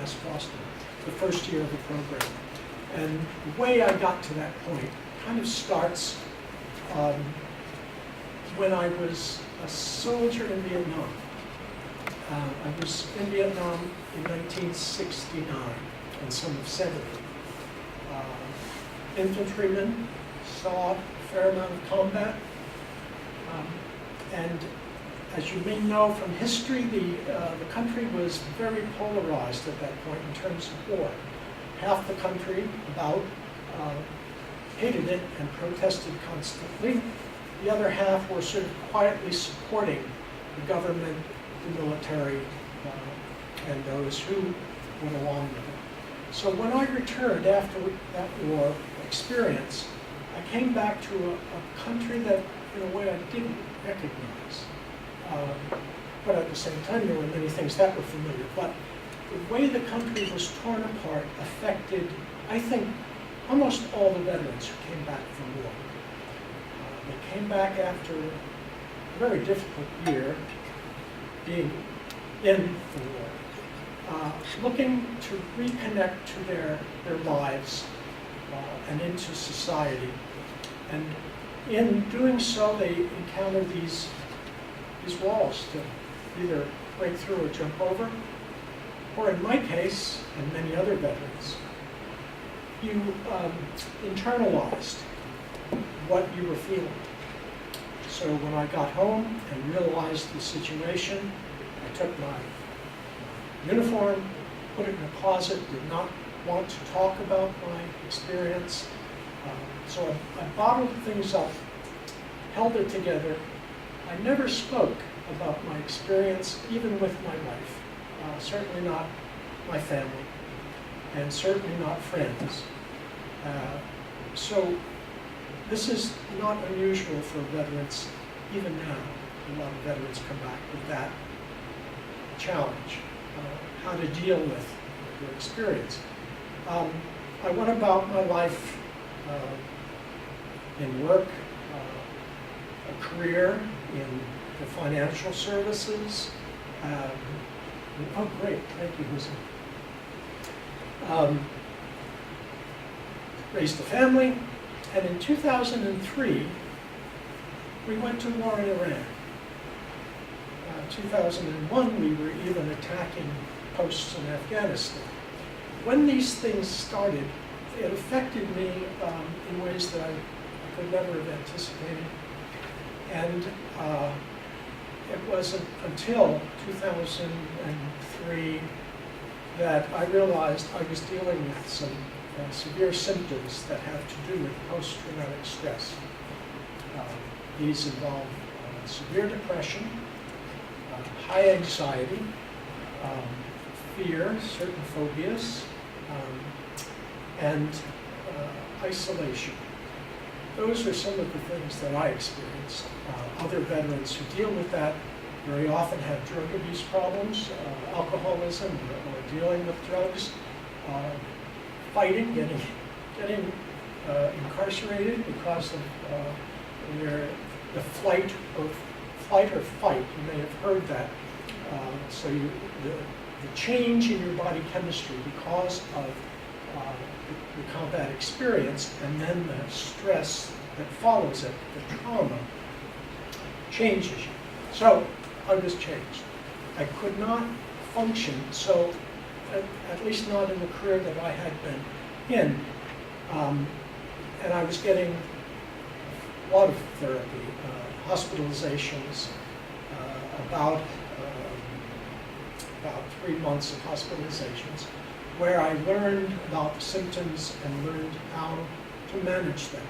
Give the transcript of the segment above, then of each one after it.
UMass Boston, the first year of the program. And the way I got to that point kind of starts when I was a soldier in Vietnam. I was in Vietnam in 1969 and some of 70. Infantrymen, saw a fair amount of combat. And as you may know from history, the country was very polarized at that point in terms of war. Half the country, about, hated it and protested constantly. The other half were sort of quietly supporting the government, the military, and those who went along with it. So when I returned after that war experience, I came back to a country that, in a way, I didn't recognize. But at the same time, there were many things that were familiar. But the way the country was torn apart affected, I think, almost all the veterans who came back from war. They came back after a very difficult year, being in the war, looking to reconnect to their lives and into society. And in doing so, they encounter these walls to either break through or jump over, or in my case, and many other veterans, you internalized what you were feeling. So when I got home and realized the situation, I took my uniform, put it in a closet, did not want to talk about my experience. So I bottled things up, held it together. I never spoke about my experience, even with my wife. Certainly not my family, and certainly not friends. So this is not unusual for veterans. Even now, a lot of veterans come back with that challenge, how to deal with their experience. I went about my life in work, a career in the financial services. Oh, great, thank you, Lisa. Raised a family, and in 2003, we went to war in Iran. 2001, we were even attacking posts in Afghanistan. When these things started, it affected me in ways that I could never have anticipated. And it wasn't until 2003 that I realized I was dealing with some severe symptoms that have to do with post-traumatic stress. These involve severe depression, high anxiety, fear, certain phobias, and isolation. Those are some of the things that I experienced. Other veterans who deal with that very often have drug abuse problems, alcoholism, or dealing with drugs, fighting, getting incarcerated because of the flight or fight. You may have heard that. So the change in your body chemistry because of the combat experience, and then the stress that follows it, the trauma, changes you. So I was changed. I could not function, so at least not in the career that I had been in. And I was getting a lot of therapy, hospitalizations, about 3 months of hospitalizations, where I learned about the symptoms and learned how to manage them.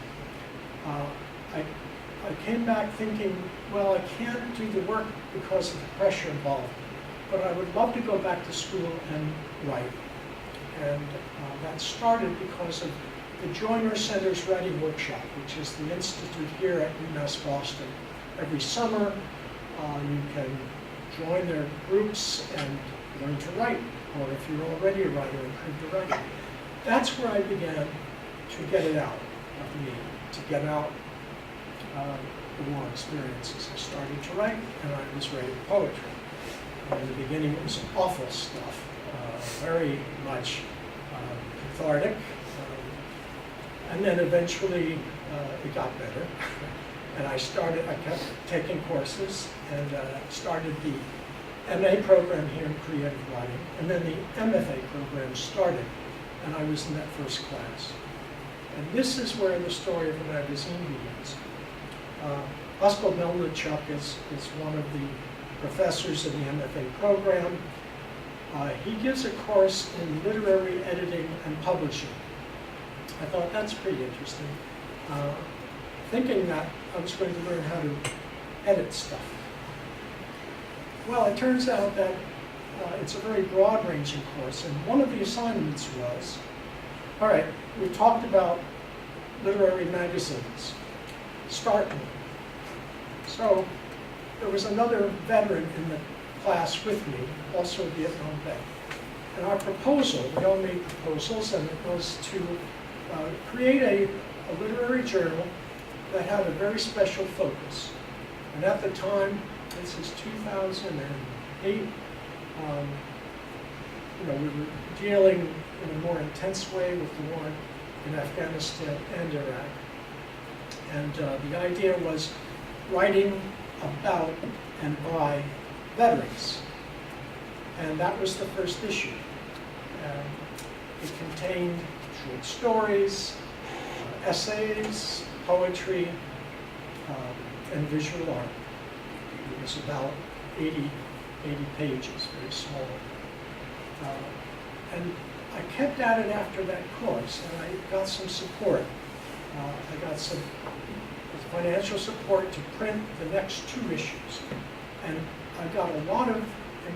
I came back thinking, well, I can't do the work because of the pressure involved, but I would love to go back to school and write. And that started because of the Joiner Center's Writing Workshop, which is the institute here at UMass Boston. Every summer, you can join their groups and learn to write, or if you're already a writer, improve your writing. That's where I began to get it out of me, to get out the war experiences. I started to write, and I was writing poetry. In the beginning, it was awful stuff. very much cathartic. And then eventually it got better. And I kept taking courses and started the MA program here in creative writing. And then the MFA program started, and I was in that first class. And this is where the story of the magazine begins. Oskar Melnichuk is one of the professors in the MFA program. He gives a course in literary editing and publishing. I thought that's pretty interesting, thinking that I was going to learn how to edit stuff. Well, it turns out that it's a very broad-ranging course, and one of the assignments was, all right, we talked about literary magazines. Start one. So there was another veteran in the class with me, also a Vietnam vet. And our proposal, we all made proposals, and it was to create a literary journal that had a very special focus. And at the time, this is 2008, we were dealing in a more intense way with the war in Afghanistan and Iraq. And the idea was writing about and by veterans. And that was the first issue. It contained short stories, essays, poetry, and visual art. It was about 80 pages, very small. And I kept at it after that course, and I got some support. I got some financial support to print the next 2 issues. And I got a lot of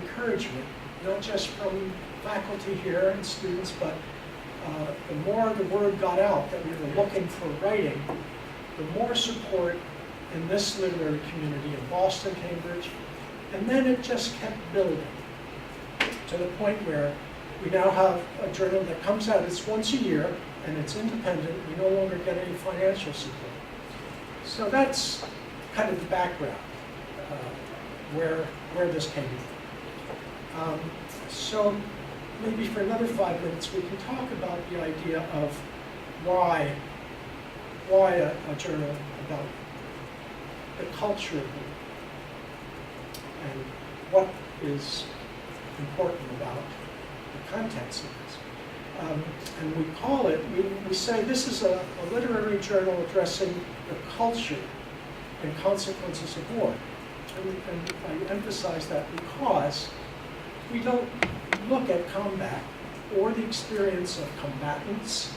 encouragement, not just from faculty here and students, but the more the word got out that we were looking for writing, the more support in this literary community in Boston, Cambridge, and then it just kept building to the point where we now have a journal that comes out, it's once a year, and it's independent. We no longer get any financial support. So that's kind of the background, where this came from. So maybe for another 5 minutes, we can talk about the idea of why a journal about the culture of it, and what is important about the contents of this. And we call it, we say this is a literary journal addressing the culture and consequences of war. And I emphasize that because we don't look at combat or the experience of combatants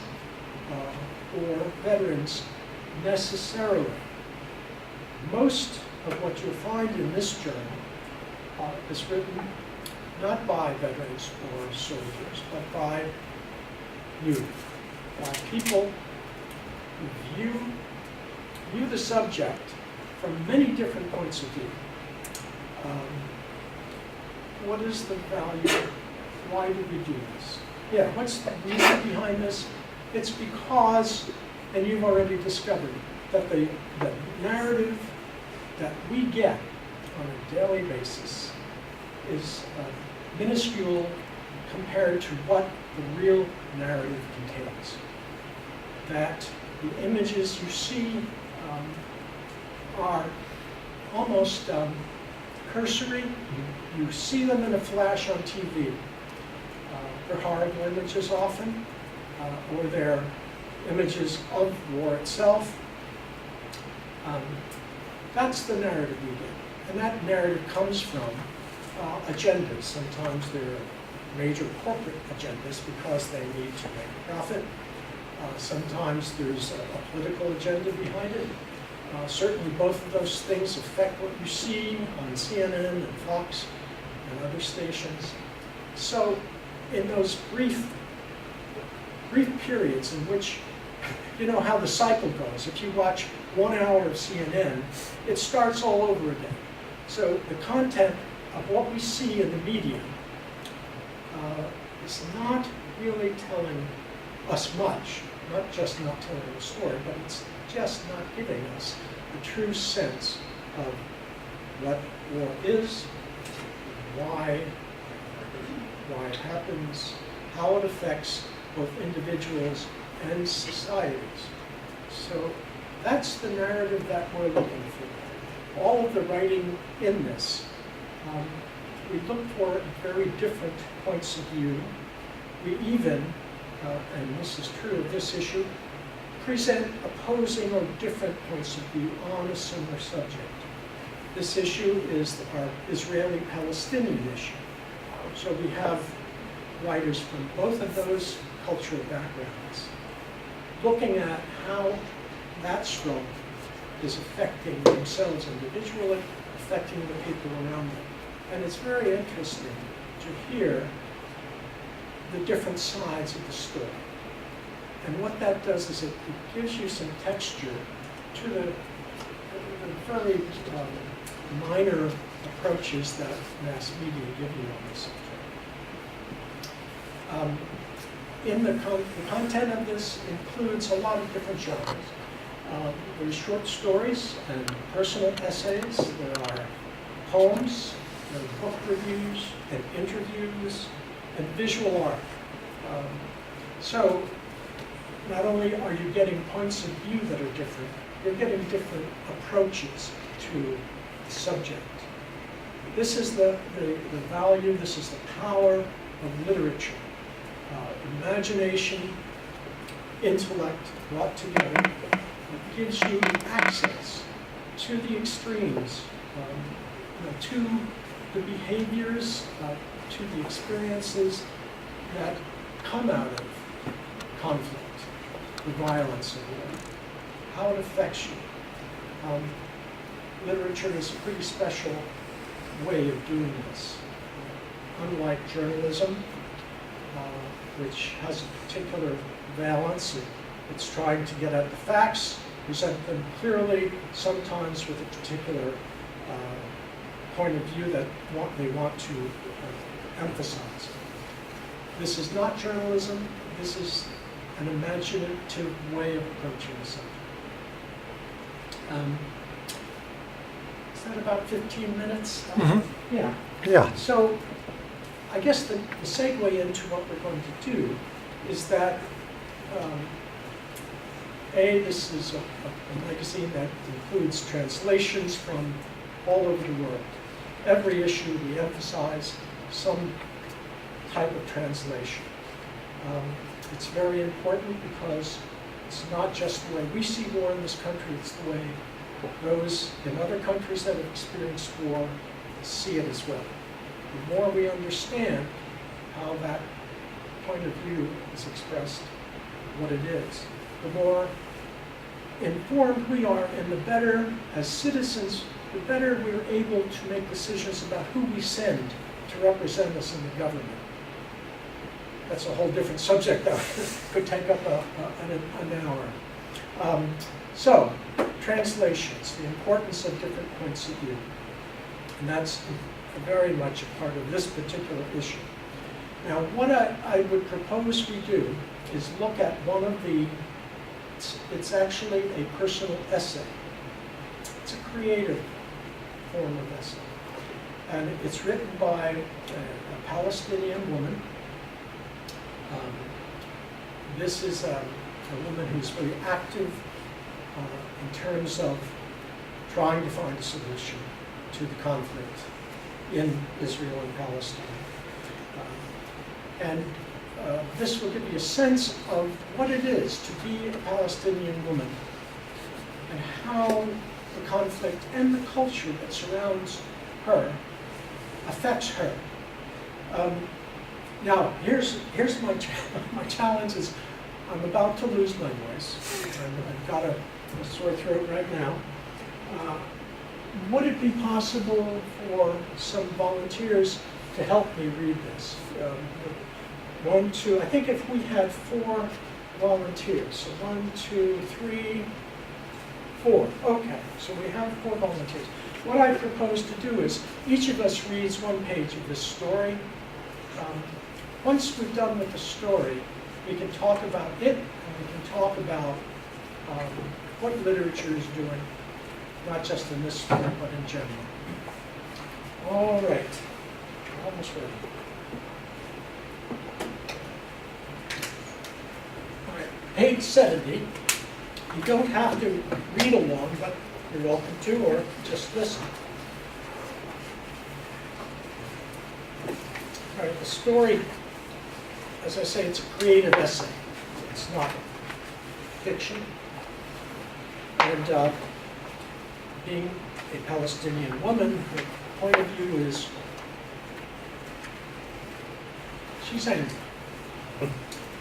or veterans necessarily. Most of what you'll find in this journal is written not by veterans or soldiers, but by you, by people who view the subject from many different points of view. What is the value? Why do we do this? Yeah, what's the reason behind this? It's because, and you've already discovered, that the narrative that we get on a daily basis is minuscule compared to what the real narrative contains. That the images you see are almost cursory. You see them in a flash on TV. They're horrible images often, or they're images of war itself. That's the narrative we get. And that narrative comes from agendas. Sometimes they're major corporate agendas because they need to make a profit. Sometimes there's a political agenda behind it. Certainly both of those things affect what you see on CNN and Fox and other stations. So in those brief periods in which, you know how the cycle goes. If you watch 1 hour of CNN, it starts all over again. So the content of what we see in the media is not really telling us much, not just not telling a story, but it's just not giving us a true sense of what war is, why why it happens, how it affects both individuals and societies. So that's the narrative that we're looking for. All of the writing in this, we look for very different points of view. We even, and this is true of this issue, present opposing or different points of view on a similar subject. This issue is our Israeli-Palestinian issue. So we have writers from both of those cultural backgrounds looking at how that struggle is affecting themselves individually, affecting the people around them. And it's very interesting to hear the different sides of the story. And what that does is it gives you some texture to the very minor approaches that mass media give you on this subject. The content of this includes a lot of different genres. There's short stories and personal essays. There are poems, there are book reviews and interviews, and visual art. So not only are you getting points of view that are different, you're getting different approaches to the subject. This is the value, this is the power of literature. Imagination, intellect brought together. It gives you access to the extremes, to the behaviors, to the experiences that come out of conflict, the violence of war, how it affects you. Literature is a pretty special way of doing this. Unlike journalism, which has a particular valence, it's trying to get at the facts, present them clearly, sometimes with a particular point of view that they want to emphasize. This is not journalism, this is an imaginative way of approaching the subject. Is that about 15 minutes? Mm-hmm. Yeah. Yeah. So I guess the segue into what we're going to do is that, this is a magazine that includes translations from all over the world. Every issue we emphasize some type of translation. It's very important because it's not just the way we see war in this country, it's the way those in other countries that have experienced war see it as well. The more we understand how that point of view is expressed, what it is, the more informed we are, and the better, as citizens, the better we're able to make decisions about who we send to represent us in the government. That's a whole different subject that could take up an hour. So, translations, the importance of different points of view. And that's very much a part of this particular issue. Now, what I would propose we do is look at one of the, it's actually a personal essay. It's a creative form of essay. And it's written by a Palestinian woman. This is a woman who's very active in terms of trying to find a solution to the conflict in Israel and Palestine. This will give you a sense of what it is to be a Palestinian woman and how the conflict and the culture that surrounds her affects her. Now, here's my challenge is I'm about to lose my voice. I've got a sore throat right now. Would it be possible for some volunteers to help me read this? 1, 2, I think if we had 4 volunteers, so 1, 2, 3, 4. Okay, so we have 4 volunteers. What I propose to do is each of us reads 1 page of this story. Once we're done with the story, we can talk about it, and we can talk about what literature is doing, not just in this story, but in general. All right, almost ready. page 70. You don't have to read along, but you're welcome to, or just listen. All right, the story, as I say, it's a creative essay. It's not fiction. And being a Palestinian woman, her point of view is she's angry.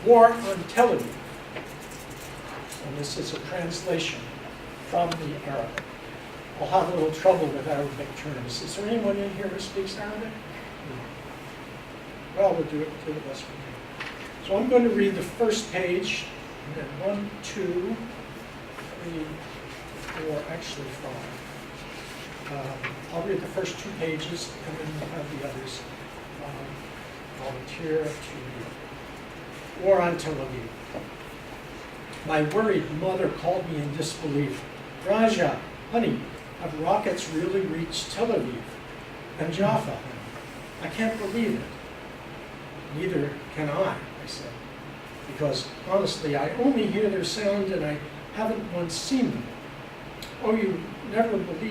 War on Tel Aviv. And this is a translation from the Arabic. I'll have a little trouble with Arabic terms. Is there anyone in here who speaks Arabic? No. Well, we'll do it to the best we can. So I'm going to read the first page, and then 1, 2, 3, 4, actually 5. I'll read the first 2 pages, and then we'll have the others volunteer to read. War on Tel Aviv. My worried mother called me in disbelief. Raja, honey, have rockets really reached Tel Aviv and Jaffa? I can't believe it. Neither can I said. Because honestly, I only hear their sound and I haven't once seen them. Oh, you never believe